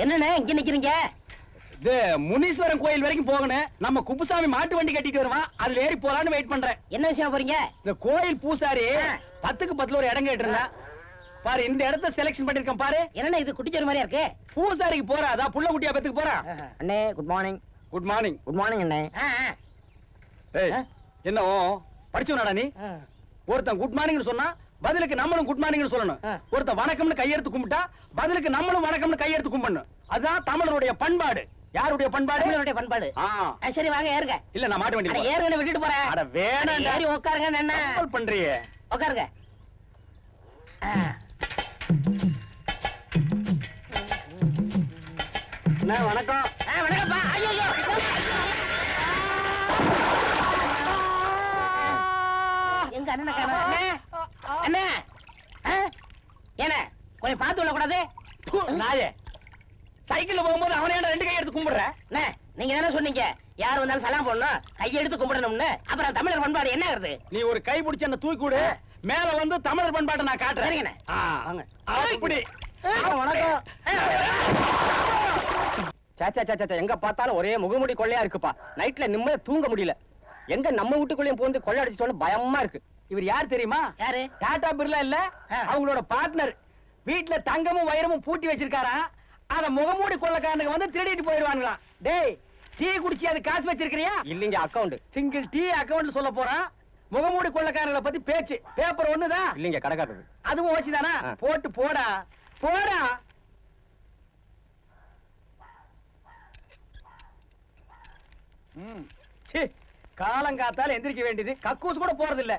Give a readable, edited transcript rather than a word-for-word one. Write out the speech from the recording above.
என்னண்ணே இங்க நிக்கிறீங்க? இது முனீஸ்வரன் கோயில் வரைக்கும் போகணும். நம்ம குப்புசாமி மாட்டு வண்டி கட்டிட்டு வருவான், அதுல ஏறி போலான்னு வெயிட் பண்றேன். என்ன விஷயம் போறீங்க? இந்த கோயில் பூசாரி 10க்கு 10 ஒரு இடம் கேட்டு இருந்தா. பாரு, இந்த இடத்த செலக்ஷன் பண்ணிருக்கேன் பாரு. என்னண்ணே இது குட்டிச்சோறு மாதிரியா இருக்கு? பூசாரிக்கு போறா, அதான் புள்ள குட்டியா பெத்துக்கு போறா. அண்ணே good morning. Good morning. Good morning அண்ணே. ஏய், என்ன படிச்சவனாடா நீ? ஒருத்தன் குட் மார்னிங் சொன்னா பதிலுக்கு நம்மளும் குட் மார்னிங் சொல்லணும். ஒருத்தன் வணக்கம்னு கையெடுத்து கும்பிட்டா பதிலுக்கு நம்மளும் வணக்கம்னு கையெடுத்து கும்பிடணும். அதுதான் தமிழருடைய பண்பாடு. யாருடைய பண்பாடு? தமிழருடைய பண்பாடு. சரி வாங்க ஏறுங்க. இல்ல நான் மாட்டு வண்டி ஏறுங்க, விட்டுட்டு போறேன். அட வேணாம், ஏறி உட்காருங்க. என்ன பண்றீங்க? உட்காருங்க. வணக்கம். வணக்கம்ப்பா. ஐயோ எங்க அண்ணன் அண்ணே என்ன கொஞ்சம் பார்த்து விடக்கூடாது? நாயே, சைக்கிள்ல போகும்போது அவனே 2 கை எடுத்து கும்பிடுற. நீங்க தானே சொன்னீங்க யார் வந்தாலும் சலாம் போடணும், கையை எடுத்து கும்பிடணும்னு. அப்புறம் தமிழர் பண்பாடு என்ன ஆகுது? நீ ஒரு கை பிடிச்ச அந்த தூக்கி கொடு, மேல வந்து தமிழர் பண்பாட்டை நான் காட்டுறேன். சரிங்கண்ணே. வாங்க. அப்படி. வணக்கம். சாச்சா சாச்சா, எங்க பார்த்தாலும் ஒரே முகமுடி கொள்ளையா இருக்குப்பா. நைட்ல நிம்மதியா தூங்க முடியல. எங்க நம்ம வீட்டுக்குள்ளேயும் போந்து கொள்ளை அடிச்சிட்டோன்னு பயமா இருக்கு. இவர் யார் தெரியுமா? யாரு? டாடா பிர்லா இல்ல, அவங்களோட பார்ட்னர். வீட்டுல தங்கமும் வைரமும் பூட்டி வச்சிருக்காரா. அத முகமூடி கொள்ளக்காரனுக்கு வந்து திருடிட்டு போயிடுவாங்களாம். டேய், டீ குடிச்சு அது காசு வச்சிருக்கிறியா? இல்லீங்க, அக்கவுண்ட். சிங்கிள் டீ அக்கவுண்ட் சொல்ல போறான். முகமூடி கொள்ளக்காரங்களை பத்தி பேச்சு. பேப்பர் ஒண்ணுதான். இல்லீங்க, கடைக்காரது. அதுவும் ஓசிதானா? போட்டு போடா போடா. காலங்காத்தால எந்திரிக்க வேண்டியது, கக்கூஸ் கூட போறது இல்ல.